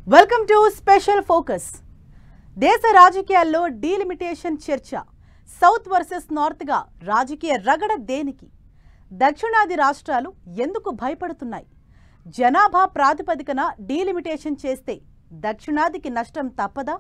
Welcome to special focus. దేశ రాజకీయాల్లో delimitation చర్చ. సౌత్ వర్సెస్ నార్త్గా రాజకీయ రగడ దేనికి? దక్షిణాది రాష్ట్రాలు ఎందుకు భయపడుతున్నాయి? జనాభా ప్రాతిపదికన డీలిమిటేషన్ చేస్తే దక్షిణాదికి నష్టం తప్పదా?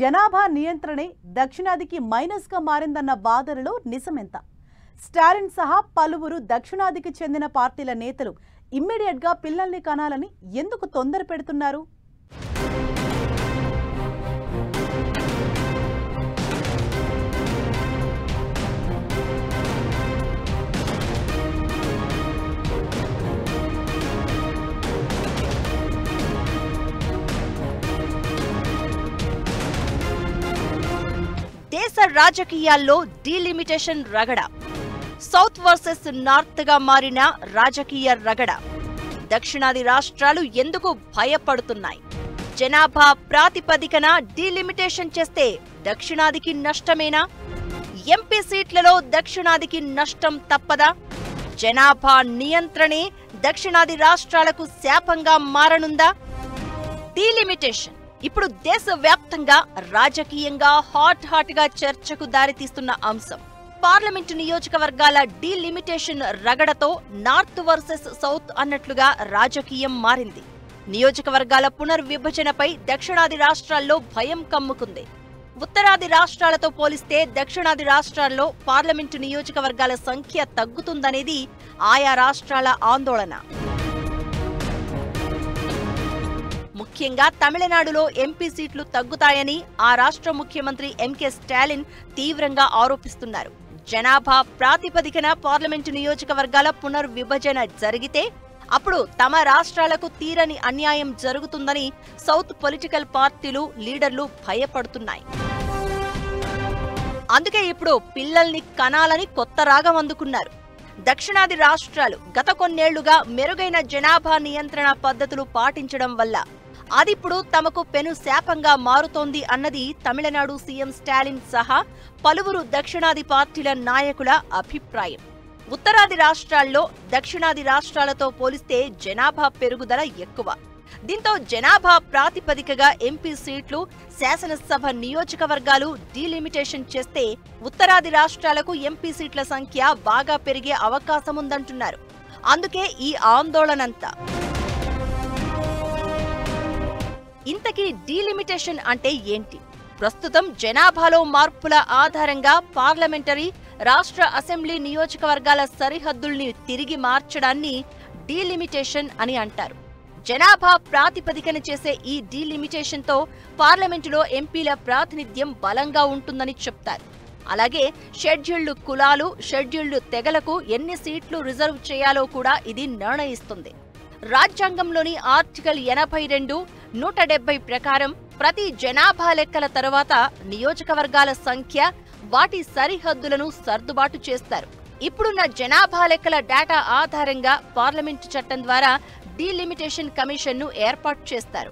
జనాభా నియంత్రణే దక్షిణాదికి మైనస్గా మారిందన్న వాదనలో నిజమెంత? స్టాలిన్ సహా పలువురు దక్షిణాదికి చెందిన పార్టీల నేతలు ఇమ్మీడియట్గా పిల్లల్ని కనాలని ఎందుకు తొందర పెడుతున్నారు? దేశ రాజకీయాల్లో డీలిమిటేషన్ రగడ. సౌత్ వర్సెస్ నార్త్ గా మారిన రాజకీయ రగడ. దక్షిణాది రాష్ట్రాలు ఎందుకు భయపడుతున్నాయి? జనాభా ప్రాతిపదికన డీలిమిటేషన్ చేస్తే దక్షిణాదికి నష్టమేనా? ఎంపీ సీట్లలో దక్షిణాదికి నష్టం తప్పదా? జనాభా నియంత్రణే దక్షిణాది రాష్ట్రాలకు శాపంగా మారనుందా? డీలిమిటేషన్ ఇప్పుడు దేశవ్యాప్తంగా రాజకీయంగా హాట్ గా చర్చకు దారితీస్తున్న అంశం. పార్లమెంటు నియోజకవర్గాల డీలిమిటేషన్ రగడతో నార్త్ వర్సెస్ సౌత్ అన్నట్లుగా రాజకీయం మారింది. నియోజకవర్గాల పునర్విభజనపై దక్షిణాది రాష్ట్రాల్లో భయం కమ్ముకుంది. ఉత్తరాది రాష్ట్రాలతో పోలిస్తే దక్షిణాది రాష్ట్రాల్లో పార్లమెంటు నియోజకవర్గాల సంఖ్య తగ్గుతుందనేది ఆయా రాష్ట్రాల ఆందోళన. ముఖ్యంగా తమిళనాడులో ఎంపీ సీట్లు తగ్గుతాయని ఆ రాష్ట్ర ముఖ్యమంత్రి ఎంకే స్టాలిన్ తీవ్రంగా ఆరోపిస్తున్నారు. జనాభా ప్రాతిపదికన పార్లమెంటు నియోజకవర్గాల పునర్విభజన జరిగితే అప్పుడు తమ రాష్ట్రాలకు తీరని అన్యాయం జరుగుతుందని సౌత్ పొలిటికల్ పార్టీలు, లీడర్లు భయపడుతున్నాయి. అందుకే ఇప్పుడు పిల్లల్ని కనాలని కొత్త రాగం అందుకున్నారు. దక్షిణాది రాష్ట్రాలు గత కొన్నేళ్లుగా మెరుగైన జనాభా నియంత్రణ పద్ధతులు పాటించడం వల్ల అదిప్పుడు తమకు పెను శాపంగా మారుతోంది అన్నది తమిళనాడు సీఎం స్టాలిన్ సహా పలువురు దక్షిణాది పార్టీల నాయకుల అభిప్రాయం. ఉత్తరాది రాష్ట్రాల్లో దక్షిణాది రాష్ట్రాలతో పోలిస్తే జనాభా పెరుగుదల ఎక్కువ. దీంతో జనాభా ప్రాతిపదికగా ఎంపీ సీట్లు, శాసనసభ నియోజకవర్గాలు డీలిమిటేషన్ చేస్తే ఉత్తరాది రాష్ట్రాలకు ఎంపీ సీట్ల సంఖ్య బాగా పెరిగే అవకాశముందంటున్నారు. అందుకే ఈ ఆందోళనంతా. ఇంతకీ డీలిమిటేషన్ అంటే ఏంటి? ప్రస్తుతం జనాభాలో మార్పుల ఆధారంగా పార్లమెంటరీ, రాష్ట్ర అసెంబ్లీ నియోజకవర్గాల సరిహద్దుల్ని తిరిగి మార్చడాన్ని డీలిమిటేషన్ అని అంటారు. జనాభా ప్రాతిపదికన చేసే ఈ డీలిమిటేషన్తో పార్లమెంటులో ఎంపీల ప్రాతినిధ్యం బలంగా ఉంటుందని చెప్తారు. అలాగే షెడ్యూల్డ్ కులాలు, షెడ్యూల్డ్ తెగలకు ఎన్ని సీట్లు రిజర్వ్ చేయాలో కూడా ఇది నిర్ణయిస్తుంది. రాజ్యాంగంలోని ఆర్టికల్ 82, 170 ప్రకారం ప్రతి జనాభా లెక్కల తరువాత నియోజకవర్గాల సంఖ్య, వాటి సరిహద్దులను సర్దుబాటు చేస్తారు. ఇప్పుడున్న జనాభా లెక్కల డేటా ఆధారంగా పార్లమెంటు చట్టం ద్వారా డీలిమిటేషన్ కమిషన్ను ఏర్పాటు చేస్తారు.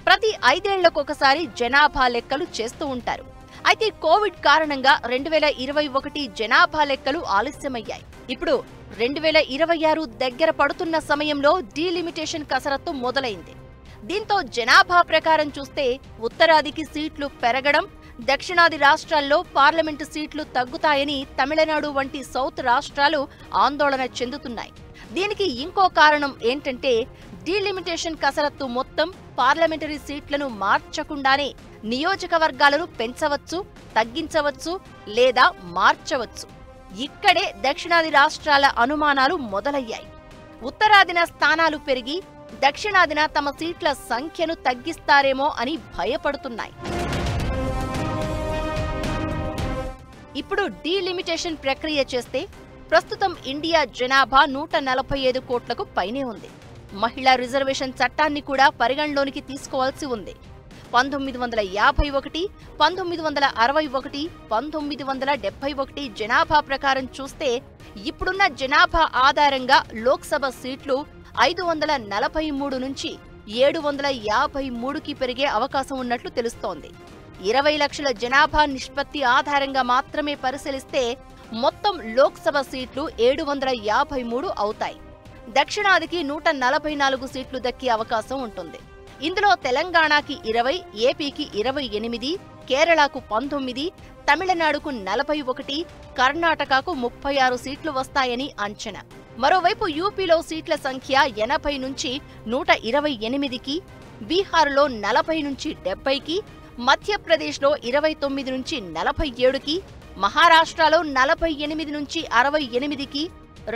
ప్రతి 5 ఏళ్లకొకసారి జనాభా లెక్కలు చేస్తూ ఉంటారు. అయితే కోవిడ్ కారణంగా 2021 జనాభా లెక్కలు ఆలస్యమయ్యాయి. ఇప్పుడు 2026 దగ్గర పడుతున్న సమయంలో డీలిమిటేషన్ కసరత్తు మొదలైంది. దీంతో జనాభా ప్రకారం చూస్తే ఉత్తరాదికి సీట్లు పెరగడం, దక్షిణాది రాష్ట్రాల్లో పార్లమెంటు సీట్లు తగ్గుతాయని తమిళనాడు వంటి సౌత్ రాష్ట్రాలు ఆందోళన చెందుతున్నాయి. దీనికి ఇంకో కారణం ఏంటంటే డీలిమిటేషన్ కసరత్తు మొత్తం పార్లమెంటరీ సీట్లను మార్చకుండానే నియోజకవర్గాలను పెంచవచ్చు, తగ్గించవచ్చు లేదా మార్చవచ్చు. ఇక్కడే దక్షిణాది రాష్ట్రాల అనుమానాలు మొదలయ్యాయి. ఉత్తరాదిన స్థానాలు పెరిగి దక్షిణాదిన తమ సీట్ల సంఖ్యను తగ్గిస్తారేమో అని భయపడుతున్నాయి. ఇప్పుడు డీలిమిటేషన్ ప్రక్రియ చేస్తే ప్రస్తుతం ఇండియా జనాభా 145 కోట్లకు పైనే ఉంది. మహిళా రిజర్వేషన్ చట్టాన్ని కూడా పరిగణలోనికి తీసుకోవాల్సి ఉంది. 1951, 1961, 1971 జనాభా ప్రకారం చూస్తే ఇప్పుడున్న జనాభా ఆధారంగా లోక్సభ సీట్లు 543 నుంచి 753కి పెరిగే అవకాశం ఉన్నట్లు తెలుస్తోంది. 20 లక్షల జనాభా నిష్పత్తి ఆధారంగా మాత్రమే పరిశీలిస్తే మొత్తం లోక్సభ సీట్లు 753 అవుతాయి. దక్షిణాదికి 144 సీట్లు దక్కే అవకాశం ఉంటుంది. ఇందులో తెలంగాణకి 20, ఏపీకి 28, కేరళకు 19, తమిళనాడుకు 41, కర్ణాటకకు 36 సీట్లు వస్తాయని అంచనా. మరోవైపు యూపీలో సీట్ల సంఖ్య 80 నుంచి 128కి, బీహార్లో 40 నుంచి 70కి, మధ్యప్రదేశ్లో 29 నుంచి 47కి, మహారాష్ట్రలో 48 నుంచి 68కి,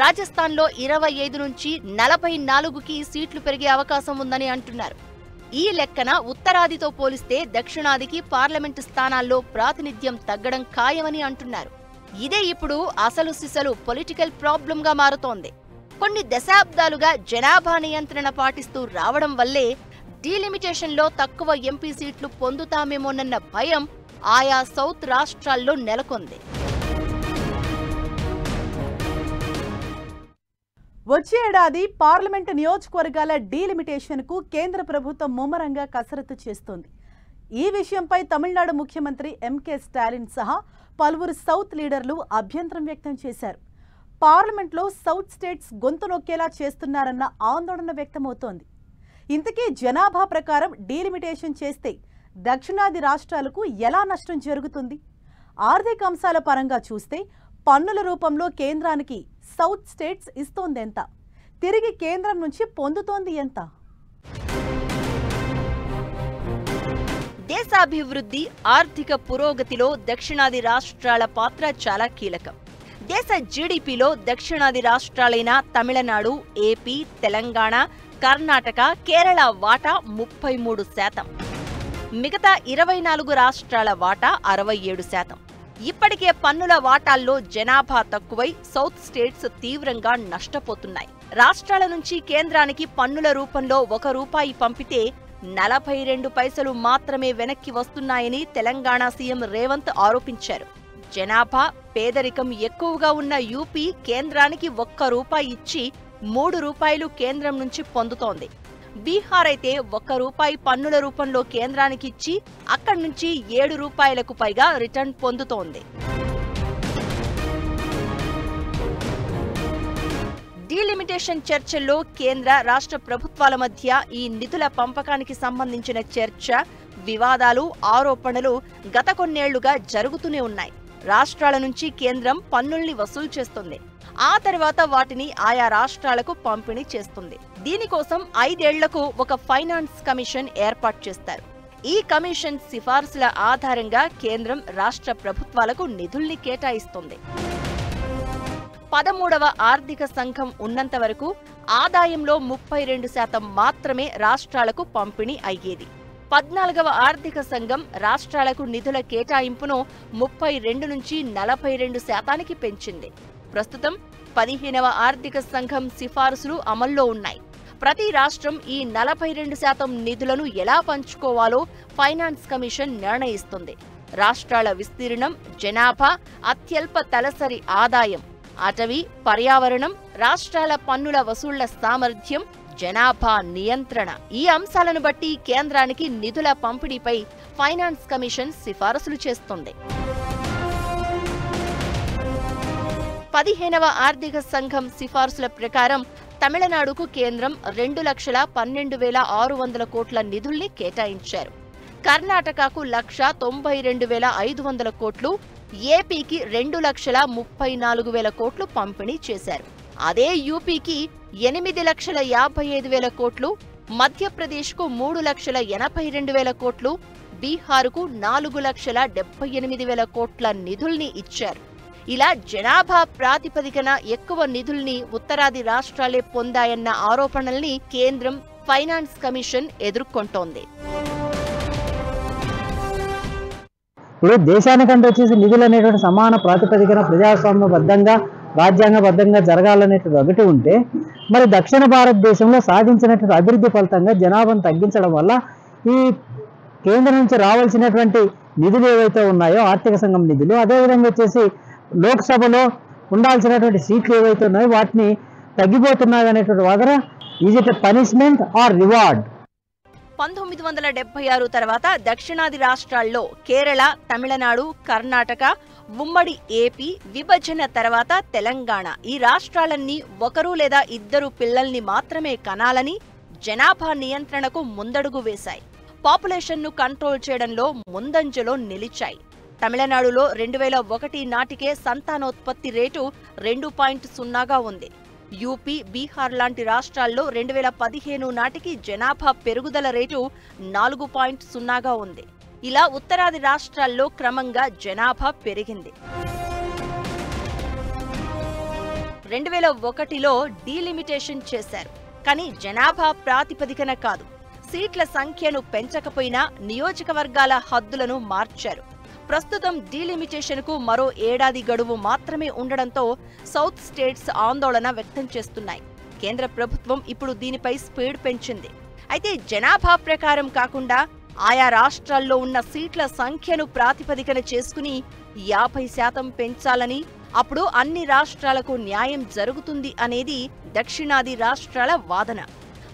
రాజస్థాన్లో 25 నుంచి 44కి సీట్లు పెరిగే అవకాశం ఉందని అంటున్నారు. ఈ లెక్కన ఉత్తరాదితో పోలిస్తే దక్షిణాదికి పార్లమెంటు స్థానాల్లో ప్రాతినిధ్యం తగ్గడం ఖాయమని అంటున్నారు. ఇదే ఇప్పుడు అసలు సిసలు పొలిటికల్ ప్రాబ్లంగా మారుతోంది. కొన్ని దశాబ్దాలుగా జనాభా నియంత్రణ పాటిస్తూ రావడం వల్లే డీలిమిటేషన్లో తక్కువ ఎంపీ సీట్లు పొందుతామేమోనన్న భయం ఆయా సౌత్ రాష్ట్రాల్లో నెలకొంది. వచ్చే ఏడాది పార్లమెంటు నియోజకవర్గాల డీలిమిటేషన్కు కేంద్ర ప్రభుత్వం ముమ్మరంగా కసరత్తు చేస్తోంది. ఈ విషయంపై తమిళనాడు ముఖ్యమంత్రి ఎంకే స్టాలిన్ సహా పలువురు సౌత్ లీడర్లు అభ్యంతరం వ్యక్తం చేశారు. పార్లమెంట్లో సౌత్ స్టేట్స్ గొంతు నొక్కేలా చేస్తున్నారన్న ఆందోళన వ్యక్తమవుతోంది. ఇంతకీ జనాభా ప్రకారం డీలిమిటేషన్ చేస్తే దక్షిణాది రాష్ట్రాలకు ఎలా నష్టం జరుగుతుంది? ఆర్థిక అంశాల పరంగా చూస్తే పన్నుల రూపంలో కేంద్రానికి సౌత్ స్టేట్స్ ఇస్తోందెంత, తిరిగి కేంద్రం నుంచి పొందుతోంది ఎంత? దేశాభివృద్ధి, ఆర్థిక పురోగతిలో దక్షిణాది రాష్ట్రాల పాత్ర చాలా కీలకం. దేశ జీడీపీలో దక్షిణాది రాష్ట్రాలైన తమిళనాడు, ఏపీ, తెలంగాణ, కర్ణాటక, కేరళ వాటా 33%. మిగతా 24 రాష్ట్రాల వాటా 67%. ఇప్పటికే పన్నుల వాటాల్లో జనాభా తక్కువై సౌత్ స్టేట్స్ తీవ్రంగా నష్టపోతున్నాయి. రాష్ట్రాల నుంచి కేంద్రానికి పన్నుల రూపంలో ₹1 పంపితే 42 పైసలు మాత్రమే వెనక్కి వస్తున్నాయని తెలంగాణ సీఎం రేవంత్ ఆరోపించారు. జనాభా, పేదరికం ఎక్కువగా ఉన్న యూపీ కేంద్రానికి ₹1 ఇచ్చి ₹3 కేంద్రం నుంచి పొందుతోంది. బీహార్ అయితే ₹1 పన్నుల రూపంలో కేంద్రానికి ఇచ్చి అక్కడి నుంచి ₹7కు పైగా రిటర్న్ పొందుతోంది. డీలిమిటేషన్ చర్చల్లో కేంద్ర, రాష్ట్ర ప్రభుత్వాల మధ్య ఈ నిధుల పంపకానికి సంబంధించిన చర్చ, వివాదాలు, ఆరోపణలు గత కొన్నేళ్లుగా జరుగుతూనే ఉన్నాయి. రాష్ట్రాల నుంచి కేంద్రం పన్నుల్ని వసూలు చేస్తుంది. ఆ తర్వాత వాటిని ఆయా రాష్ట్రాలకు పంపిణీ చేస్తుంది. దీనికోసం 5 ఏళ్లకు ఒక ఫైనాన్స్ కమిషన్ ఏర్పాటు చేస్తారు. ఈ కమిషన్ సిఫార్సుల ఆధారంగా కేంద్రం రాష్ట్ర ప్రభుత్వాలకు నిధుల్ని కేటాయిస్తుంది. 13వ ఆర్థిక సంఘం ఉన్నంత వరకు ఆదాయంలో 32% మాత్రమే రాష్ట్రాలకు పంపిణీ అయ్యేది. 14వ ఆర్థిక సంఘం రాష్ట్రాలకు నిధుల కేటాయింపును 32 నుంచి 42% పెంచింది. ప్రస్తుతం 15వ ఆర్థిక సంఘం సిఫార్సులు అమల్లో ఉన్నాయి. ప్రతి రాష్ట్రం ఈ 42% నిధులను ఎలా పంచుకోవాలో ఫైనాన్స్ కమిషన్ నిర్ణయిస్తుంది. రాష్ట్రాల విస్తీర్ణం, జనాభా, అత్యల్ప తలసరి ఆదాయం, అటవీ, పర్యావరణం, రాష్ట్రాల పన్నుల వసూళ్ల సామర్థ్యం, జనాభా నియంత్రణ ఈ అంశాలను బట్టి కేంద్రానికి నిధుల పంపిణీపై ఫైనాన్స్ కమిషన్ సిఫారసులు చేస్తుంది. 15వ ఆర్థిక సంఘం సిఫార్సుల ప్రకారం తమిళనాడుకు కేంద్రం 2,12,600 కోట్ల నిధుల్ని కేటాయించారు. కర్ణాటకకు 1,92,500 కోట్లు, ఏపీకి 2,34,000 కోట్లు పంపిణీ చేశారు. అదే యూపీకి 8,55,000 కోట్లు, మధ్యప్రదేశ్కు 3,82,000 కోట్లు, బీహార్కు 4,78,000 కోట్ల నిధుల్ని ఇచ్చారు. ఇలా జనాభా ప్రాతిపదికన ఎక్కువ నిధుల్ని ఉత్తరాది రాష్ట్రాలే పొందాయన్న ఆరోపణల్ని కేంద్రం, ఫైనాన్స్ కమిషన్ ఎదుర్కొంటోంది. ఇప్పుడు దేశానికంటే వచ్చేసి నిధులు అనేటువంటి సమాన ప్రాతిపదికన ప్రజాస్వామ్యబద్ధంగా, రాజ్యాంగబద్ధంగా జరగాలనేటువంటి ఒకటి ఉంటే, మరి దక్షిణ భారతదేశంలో సాధించినటువంటి అభివృద్ధి ఫలితంగా జనాభాను తగ్గించడం వల్ల ఈ కేంద్రం నుంచి రావాల్సినటువంటి నిధులు ఏవైతే ఉన్నాయో ఆర్థిక సంఘం నిధులు, అదేవిధంగా వచ్చేసి లోక్సభలో ఉండాల్సినటువంటి సీట్లు ఏవైతే ఉన్నాయో వాటిని తగ్గిపోతున్నాయి అనేటువంటి వాదన. Is it a punishment are reward? 1976 తర్వాత దక్షిణాది రాష్ట్రాల్లో కేరళ, తమిళనాడు, కర్ణాటక, ఉమ్మడి ఏపీ విభజన తర్వాత తెలంగాణ ఈ రాష్ట్రాలన్నీ ఒకరు లేదా ఇద్దరు పిల్లల్ని మాత్రమే కనాలని జనాభా నియంత్రణకు ముందడుగు వేశాయి. పాపులేషన్ను కంట్రోల్ చేయడంలో ముందంజలో నిలిచాయి. తమిళనాడులో 2001 నాటికే సంతానోత్పత్తి రేటు 2.0గా ఉంది. యూపీ, బీహార్ లాంటి రాష్ట్రాల్లో 2015 నాటికి జనాభా పెరుగుదల రేటు 4.0గా ఉంది. ఇలా ఉత్తరాది రాష్ట్రాల్లో క్రమంగా జనాభా పెరిగింది. 2001లో డీలిమిటేషన్ చేశారు. కానీ జనాభా ప్రాతిపదికన కాదు. సీట్ల సంఖ్యను పెంచకపోయినా నియోజకవర్గాల హద్దులను మార్చారు. ప్రస్తుతం డీలిమిటేషన్కు మరో ఏడాది గడువు మాత్రమే ఉండడంతో సౌత్ స్టేట్స్ ఆందోళన వ్యక్తం చేస్తున్నాయి. కేంద్ర ప్రభుత్వం ఇప్పుడు దీనిపై స్పీడ్ పెంచింది. అయితే జనాభా ప్రకారం కాకుండా ఆయా రాష్ట్రాల్లో ఉన్న సీట్ల సంఖ్యను ప్రాతిపదికన చేసుకుని 50% పెంచాలని, అప్పుడు అన్ని రాష్ట్రాలకు న్యాయం జరుగుతుంది అనేది దక్షిణాది రాష్ట్రాల వాదన.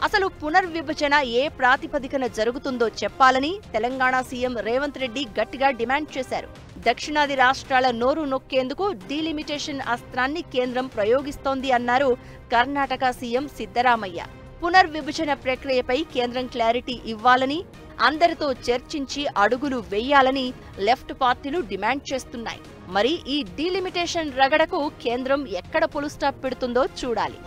అసలు పునర్విభజన ఏ ప్రాతిపదికన జరుగుతుందో చెప్పాలని తెలంగాణ సీఎం రేవంత్ రెడ్డి గట్టిగా డిమాండ్ చేశారు. దక్షిణాది రాష్ట్రాల నోరు నొక్కేందుకు డీలిమిటేషన్ అస్త్రాన్ని కేంద్రం ప్రయోగిస్తోంది అన్నారు కర్ణాటక సీఎం సిద్ధరామయ్య. పునర్విభజన ప్రక్రియపై కేంద్రం క్లారిటీ ఇవ్వాలని, అందరితో చర్చించి అడుగులు వేయాలని లెఫ్ట్ పార్టీలు డిమాండ్ చేస్తున్నాయి. మరి ఈ డీలిమిటేషన్ రగడకు కేంద్రం ఎక్కడ పులు స్టాప్ పెడుతుందో చూడాలి.